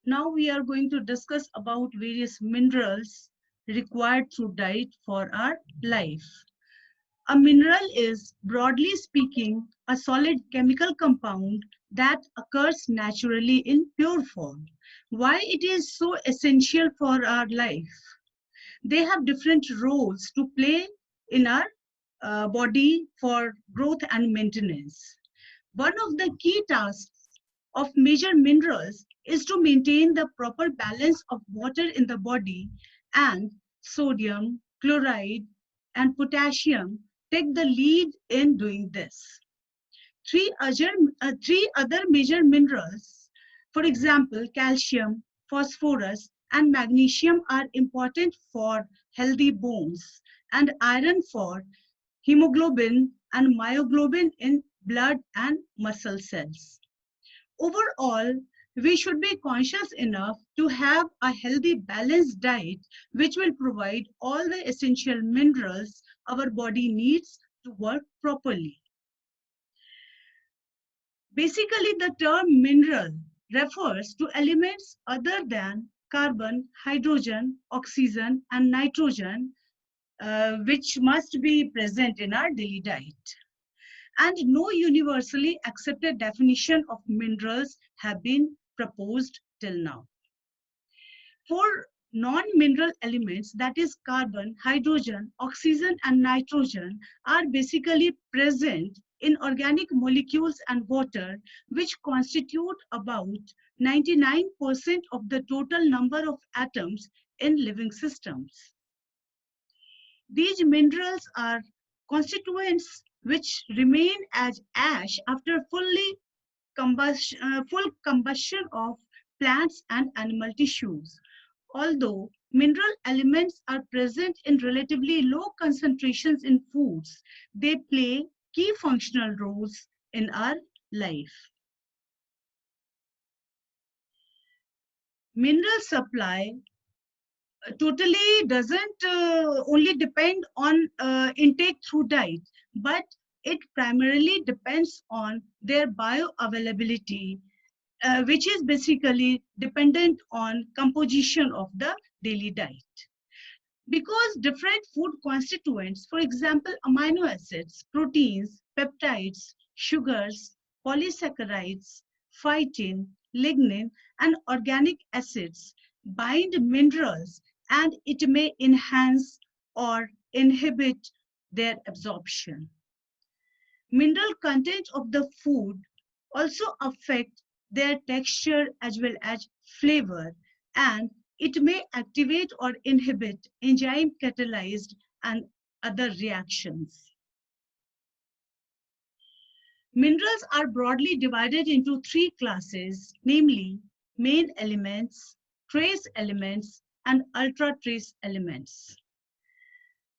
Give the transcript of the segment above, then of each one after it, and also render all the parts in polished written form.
Now we are going to discuss about various minerals required through diet for our life. A mineral is, broadly speaking, a solid chemical compound that occurs naturally in pure form. Why it is so essential for our life? They have different roles to play in our body for growth and maintenance. One of the key tasks of major minerals is to maintain the proper balance of water in the body, and sodium, chloride, and potassium take the lead in doing this. Three other major minerals, for example, calcium, phosphorus, and magnesium, are important for healthy bones, and iron for hemoglobin and myoglobin in blood and muscle cells. Overall, we should be conscious enough to have a healthy, balanced diet which will provide all the essential minerals our body needs to work properly. Basically, the term mineral refers to elements other than carbon, hydrogen, oxygen, and nitrogen, which must be present in our daily diet. And no universally accepted definition of minerals have been proposed till now. For non-mineral elements, that is carbon, hydrogen, oxygen, and nitrogen, are basically present in organic molecules and water, which constitute about 99% of the total number of atoms in living systems. These minerals are constituents which remain as ash after full combustion of plants and animal tissues. Although mineral elements are present in relatively low concentrations in foods, they play key functional roles in our life. Mineral supply totally doesn't only depend on intake through diet, but it primarily depends on their bioavailability, which is basically dependent on composition of the daily diet. Because different food constituents, for example, amino acids, proteins, peptides, sugars, polysaccharides, phytin, lignin, and organic acids bind minerals, and it may enhance or inhibit their absorption. Mineral content of the food also affect their texture as well as flavor, and it may activate or inhibit enzyme catalyzed and other reactions. Minerals are broadly divided into three classes, namely main elements, trace elements, and ultra trace elements.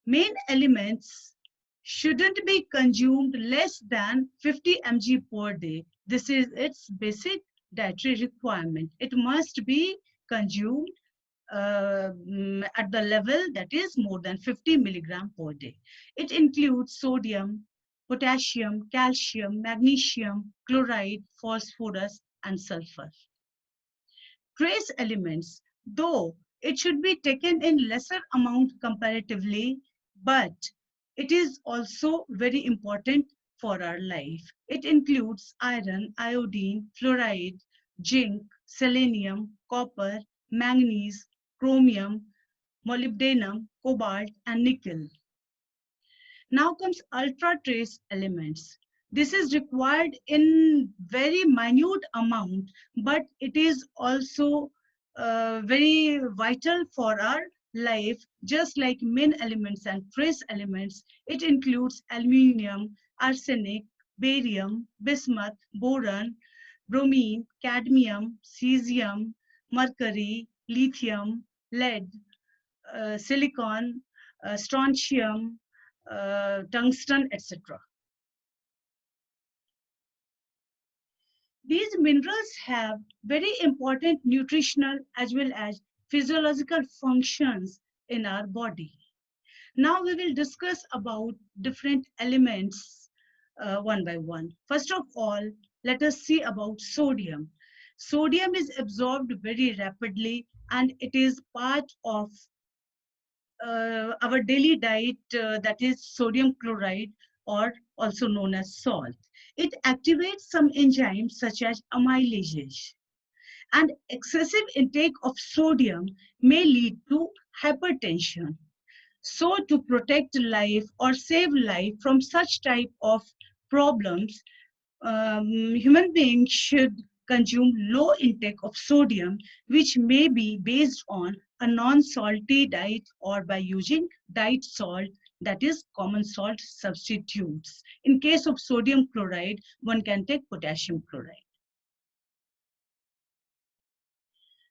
Main elements shouldn't be consumed less than 50 mg per day. This is its basic dietary requirement. It must be consumed at the level that is more than 50 milligram per day. It includes sodium, potassium, calcium, magnesium, chloride, phosphorus, and sulfur. Trace elements, though it should be taken in lesser amount comparatively, but it is also very important for our life. It includes iron, iodine, fluoride, zinc, selenium, copper, manganese, chromium, molybdenum, cobalt, and nickel. Now comes ultra trace elements. This is required in very minute amount, but it is also very vital for our life, just like main elements and trace elements. It includes aluminium, arsenic, barium, bismuth, boron, bromine, cadmium, cesium, mercury, lithium, lead, silicon, strontium, tungsten, etc. These minerals have very important nutritional as well as physiological functions in our body. Now we will discuss about different elements one by one. First of all, let us see about sodium. Sodium is absorbed very rapidly and it is part of our daily diet, that is sodium chloride, or also known as salt. It activates some enzymes such as amylases, and excessive intake of sodium may lead to hypertension. So to protect life or save life from such type of problems, human beings should consume low intake of sodium, which may be based on a non-salty diet or by using diet salt, that is common salt substitutes. In case of sodium chloride, one can take potassium chloride.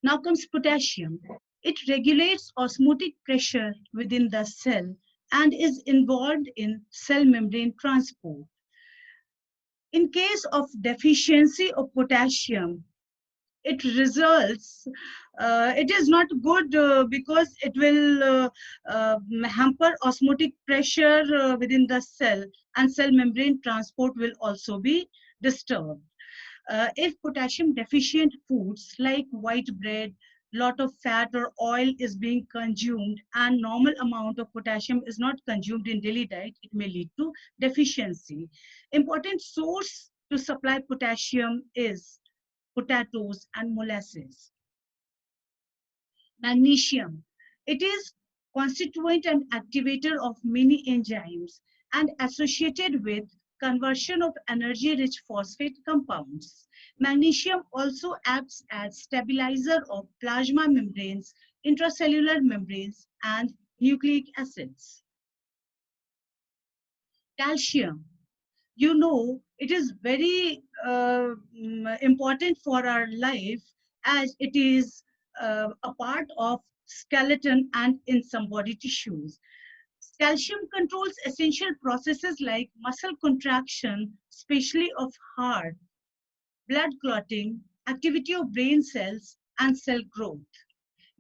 Now comes potassium. It regulates osmotic pressure within the cell and is involved in cell membrane transport. In case of deficiency of potassium, it results, it is not good because it will hamper osmotic pressure within the cell, and cell membrane transport will also be disturbed. If potassium deficient foods like white bread, lot of fat or oil is being consumed and normal amount of potassium is not consumed in daily diet, it may lead to deficiency. Important source to supply potassium is potatoes and molasses. Magnesium. It is constituent and activator of many enzymes and associated with conversion of energy-rich phosphate compounds. Magnesium also acts as stabilizer of plasma membranes, intracellular membranes, and nucleic acids. Calcium. You know, it is very important for our life, as it is a part of skeleton and in some body tissues. Calcium controls essential processes like muscle contraction, especially of heart, blood clotting, activity of brain cells, and cell growth.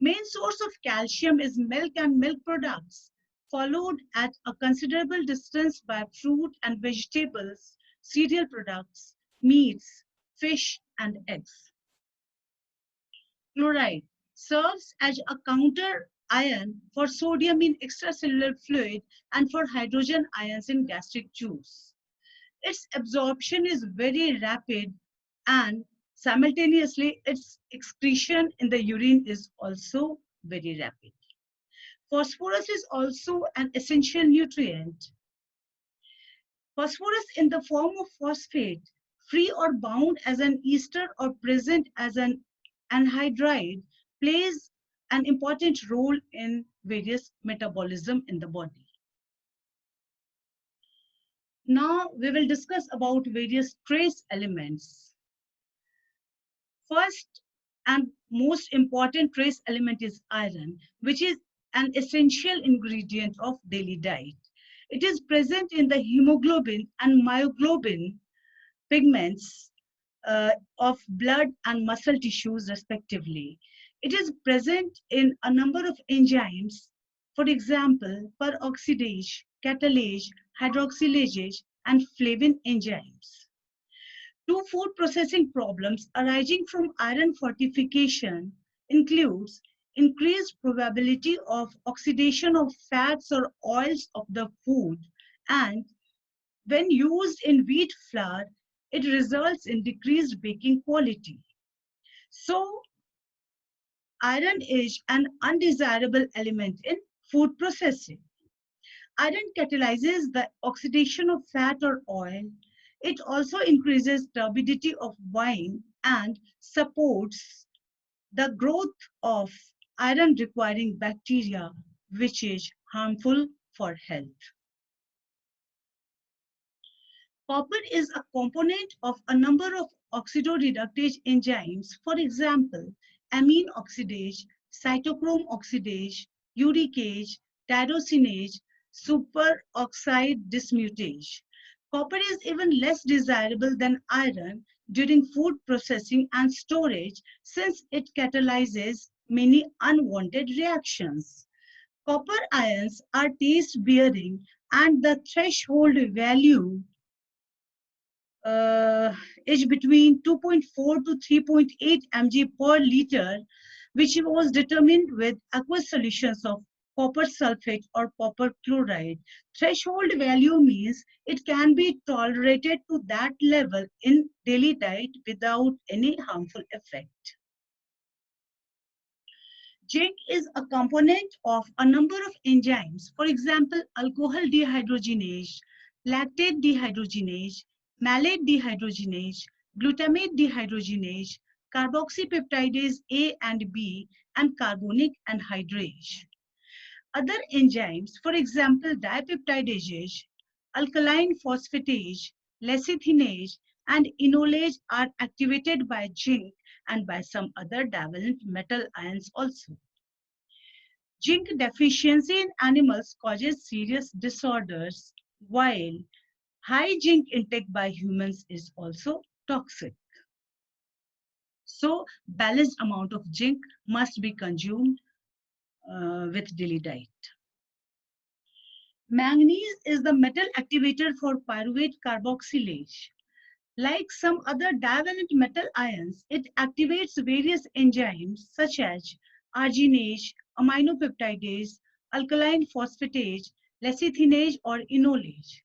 Main source of calcium is milk and milk products, followed at a considerable distance by fruit and vegetables, cereal products, meats, fish, and eggs. Chloride serves as a counter ion for sodium in extracellular fluid and for hydrogen ions in gastric juice. Its absorption is very rapid, and simultaneously its excretion in the urine is also very rapid. Phosphorus is also an essential nutrient. Phosphorus in the form of phosphate, free or bound as an ester or present as an anhydride, plays an important role in various metabolism in the body. Now we will discuss about various trace elements. First and most important trace element is iron, which is an essential ingredient of daily diet. It is present in the hemoglobin and myoglobin pigments of blood and muscle tissues respectively. It is present in a number of enzymes, for example, peroxidase, catalase, hydroxylase, and flavin enzymes. Two food processing problems arising from iron fortification includes increased probability of oxidation of fats or oils of the food, and when used in wheat flour, it results in decreased baking quality. So, iron is an undesirable element in food processing. Iron catalyzes the oxidation of fat or oil. It also increases turbidity of wine and supports the growth of iron requiring bacteria, which is harmful for health. Copper is a component of a number of oxidoreductase enzymes, for example, amine oxidase, cytochrome oxidase, uricase, tyrosinase, superoxide dismutase. Copper is even less desirable than iron during food processing and storage, since it catalyzes many unwanted reactions. Copper ions are taste bearing, and the threshold value uh, is between 2.4 to 3.8 mg per liter, which was determined with aqueous solutions of copper sulfate or copper chloride. Threshold value means it can be tolerated to that level in daily diet without any harmful effect. Zinc is a component of a number of enzymes, for example, alcohol dehydrogenase, lactate dehydrogenase, malate dehydrogenase, glutamate dehydrogenase, carboxypeptidase A and B, and carbonic anhydrase. Other enzymes, for example, dipeptidase, alkaline phosphatase, lecithinase, and enolase are activated by zinc and by some other divalent metal ions also. Zinc deficiency in animals causes serious disorders, while high zinc intake by humans is also toxic. So, balanced amount of zinc must be consumed with daily diet. Manganese is the metal activator for pyruvate carboxylase. Like some other divalent metal ions, it activates various enzymes such as arginase, aminopeptidase, alkaline phosphatase, lecithinase, or enolase.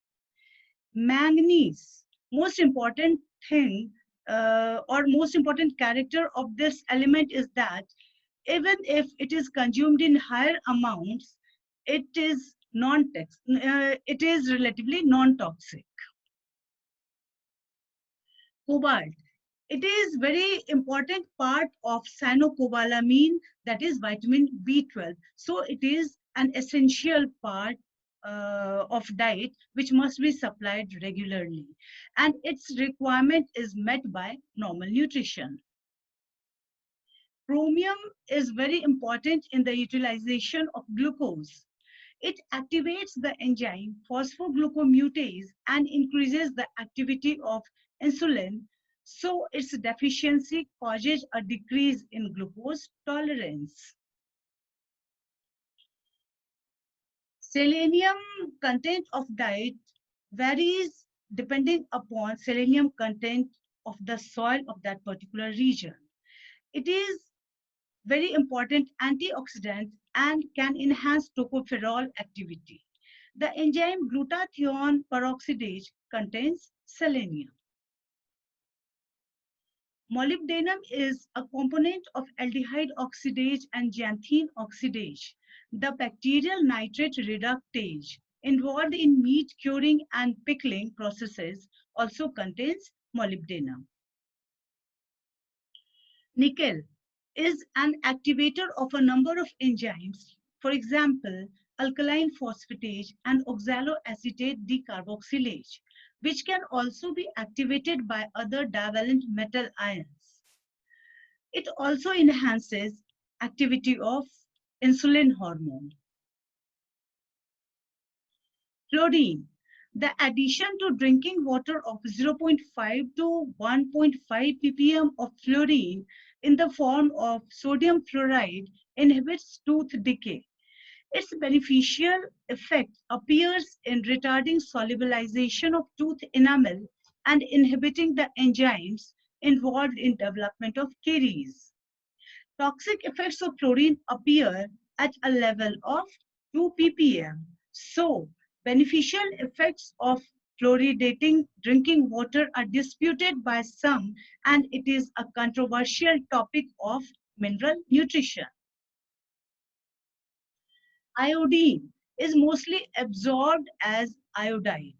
Manganese, most important thing or most important character of this element is that even if it is consumed in higher amounts, it is it is relatively non-toxic. Cobalt. It is very important part of cyanocobalamin, that is vitamin B12. So it is an essential part of diet which must be supplied regularly. And its requirement is met by normal nutrition. Chromium is very important in the utilization of glucose. It activates the enzyme phosphoglucomutase and increases the activity of insulin. So its deficiency causes a decrease in glucose tolerance. Selenium content of diet varies depending upon selenium content of the soil of that particular region. It is very important antioxidant and can enhance tocopherol activity. The enzyme glutathione peroxidase contains selenium. Molybdenum is a component of aldehyde oxidase and xanthine oxidase, the bacterial nitrate reductase involved in meat curing and pickling processes also contains molybdenum. Nickel is an activator of a number of enzymes, for example, alkaline phosphatase and oxaloacetate decarboxylase, which can also be activated by other divalent metal ions. It also enhances activity of insulin hormone. Fluorine. The addition to drinking water of 0.5 to 1.5 ppm of fluorine in the form of sodium fluoride inhibits tooth decay. Its beneficial effect appears in retarding solubilization of tooth enamel and inhibiting the enzymes involved in development of caries. Toxic effects of fluorine appear at a level of 2 ppm. So, beneficial effects of fluoridating drinking water are disputed by some, and it is a controversial topic of mineral nutrition. Iodine is mostly absorbed as iodide.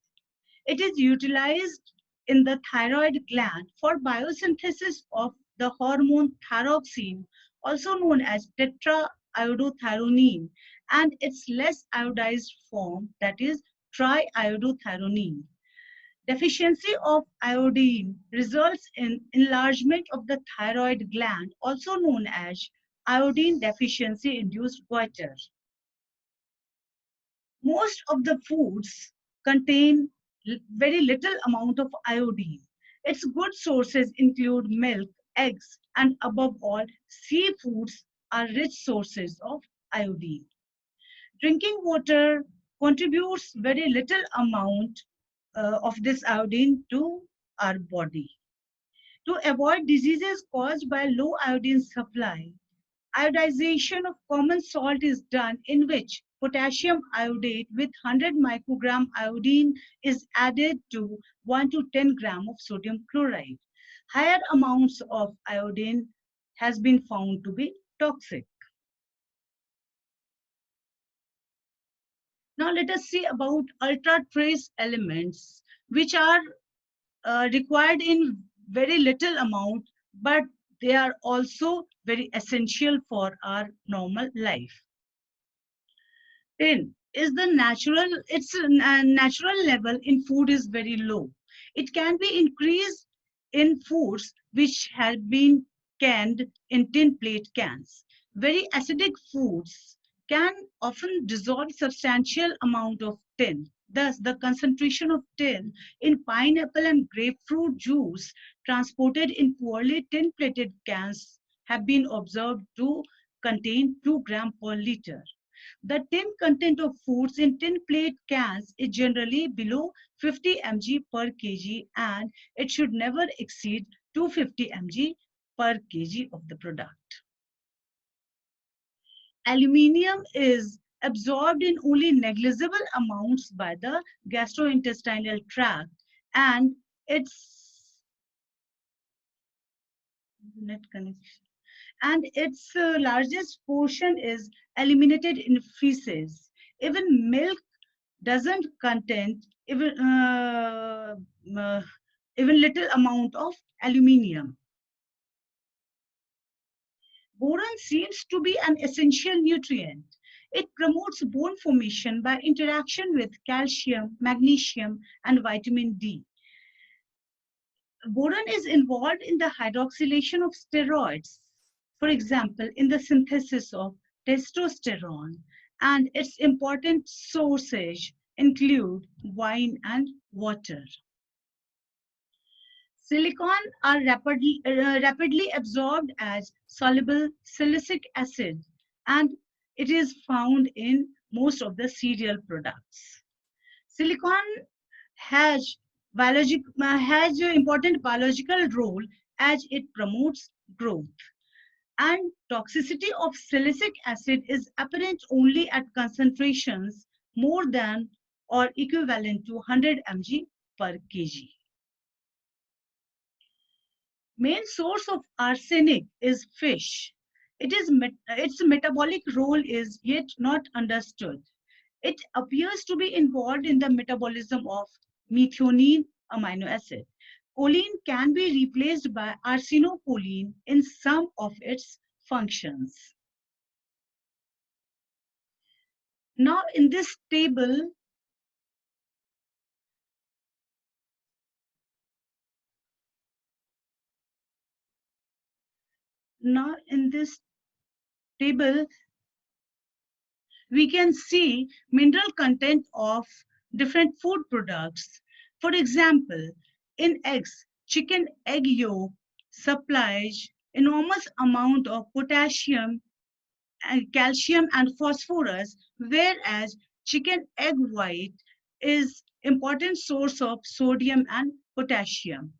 It is utilized in the thyroid gland for biosynthesis of the hormone thyroxine, also known as tetraiodothyronine, and its less iodized form, that is triiodothyronine. Deficiency of iodine results in enlargement of the thyroid gland, also known as iodine deficiency induced goiter. Most of the foods contain very little amount of iodine. Its good sources include milk, eggs, and above all, seafoods are rich sources of iodine. Drinking water contributes very little amount of this iodine to our body. To avoid diseases caused by low iodine supply, iodization of common salt is done, in which potassium iodate with 100 microgram iodine is added to 1 to 10 gram of sodium chloride. Higher amounts of iodine has been found to be toxic. Now let us see about ultra trace elements, which are required in very little amount, but they are also very essential for our normal life. Tin is the natural, its natural level in food is very low. It can be increased in foods which have been canned in tin plate cans. Very acidic foods can often dissolve substantial amount of tin. Thus, the concentration of tin in pineapple and grapefruit juice transported in poorly tin-plated cans have been observed to contain 2 grams per liter. The tin content of foods in tin plate cans is generally below 50 mg per kg, and it should never exceed 250 mg per kg of the product. Aluminium is absorbed in only negligible amounts by the gastrointestinal tract, and its net connection and its largest portion is eliminated in feces. Even milk doesn't contain uh, even little amount of aluminium. Boron seems to be an essential nutrient. It promotes bone formation by interaction with calcium, magnesium, and vitamin D. Boron is involved in the hydroxylation of steroids, for example, in the synthesis of testosterone, and its important sources include wine and water. Silicon are rapidly absorbed as soluble silicic acid, and it is found in most of the cereal products. Silicon has an important biological role as it promotes growth. And toxicity of silicic acid is apparent only at concentrations more than or equivalent to 100 mg per kg. Main source of arsenic is fish. Its metabolic role is yet not understood. It appears to be involved in the metabolism of methionine amino acid. Choline can be replaced by arsenocholine in some of its functions. Now in this table, now in this table, we can see mineral content of different food products. For example, in eggs, chicken egg yolk supplies enormous amount of potassium and calcium and phosphorus, whereas chicken egg white is important source of sodium and potassium.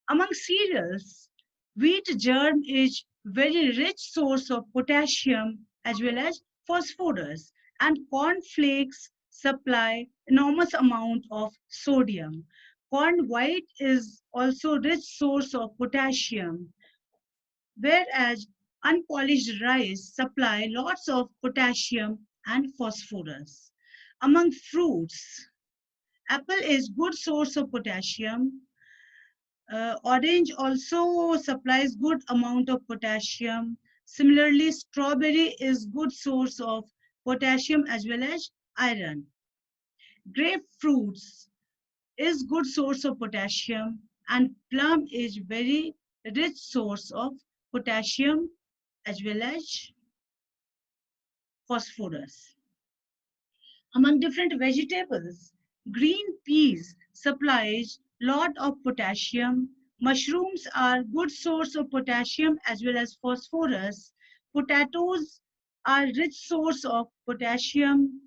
Among cereals, wheat germ is very rich source of potassium as well as phosphorus, and corn flakes supply enormous amount of sodium. Corn white is also rich source of potassium, whereas unpolished rice supply lots of potassium and phosphorus. Among fruits, apple is good source of potassium. Orange also supplies good amount of potassium. Similarly, strawberry is good source of potassium as well as iron. Grapefruits is good source of potassium, and plum is very rich source of potassium as well as phosphorus. Among different vegetables, green peas supplies lot of potassium. Mushrooms are good source of potassium as well as phosphorus. Potatoes are rich source of potassium.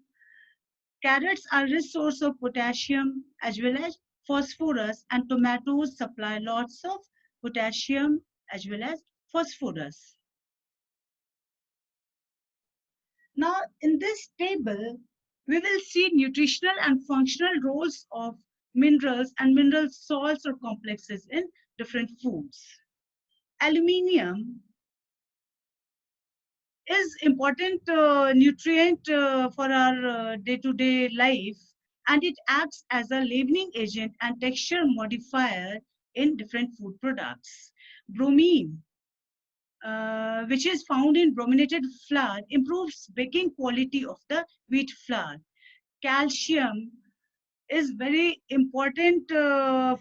Carrots are rich source of potassium as well as phosphorus, and tomatoes supply lots of potassium as well as phosphorus. Now, in this table, we will see nutritional and functional roles of minerals and mineral salts or complexes in different foods. Aluminium is important nutrient for our day-to-day life, and it acts as a leavening agent and texture modifier in different food products. Bromine, which is found in brominated flour, improves baking quality of the wheat flour. Calcium is very important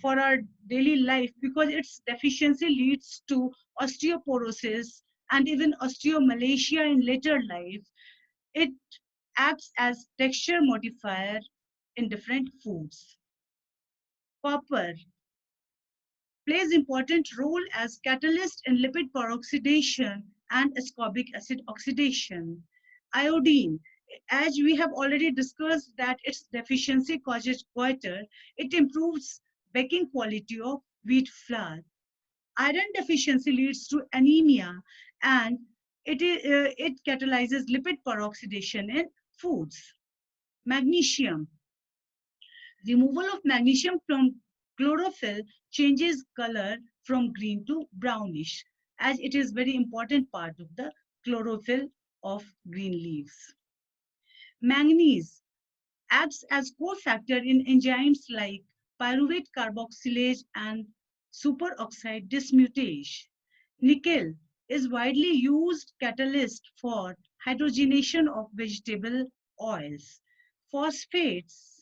for our daily life because its deficiency leads to osteoporosis and even osteomalacia in later life. It acts as texture modifier in different foods. Copper plays important role as catalyst in lipid peroxidation and ascorbic acid oxidation. Iodine, as we have already discussed that its deficiency causes goiter, it improves baking quality of wheat flour. Iron deficiency leads to anemia, and it catalyzes lipid peroxidation in foods. Magnesium. Removal of magnesium from chlorophyll changes color from green to brownish, as it is very important part of the chlorophyll of green leaves. Manganese acts as cofactor in enzymes like pyruvate carboxylase and superoxide dismutase. Nickel is widely used catalyst for hydrogenation of vegetable oils. Phosphates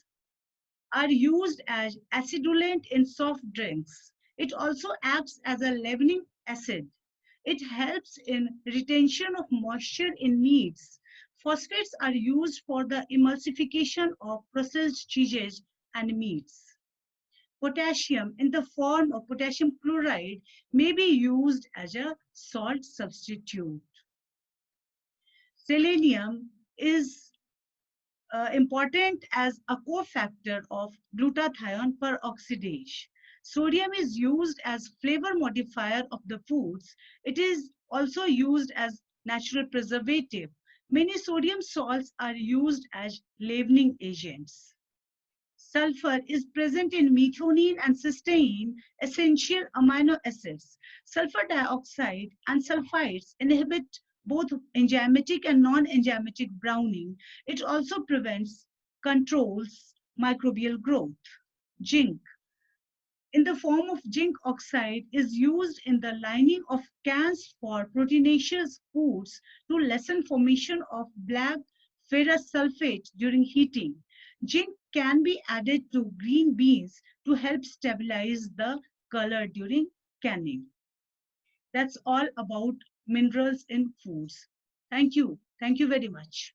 are used as acidulant in soft drinks. It also acts as a leavening acid. It helps in retention of moisture in meats. Phosphates are used for the emulsification of processed cheeses and meats. Potassium in the form of potassium chloride may be used as a salt substitute. Selenium is important as a cofactor of glutathione peroxidase. Sodium is used as flavor modifier of the foods. It is also used as natural preservative. Many sodium salts are used as leavening agents. Sulfur is present in methionine and cysteine, essential amino acids. Sulfur dioxide and sulfides inhibit both enzymatic and non-enzymatic browning. It also controls microbial growth. Zinc, in the form of zinc oxide, is used in the lining of cans for proteinaceous foods to lessen formation of black ferrous sulfate during heating. Zinc can be added to green beans to help stabilize the color during canning. That's all about minerals in foods. Thank you. Thank you very much.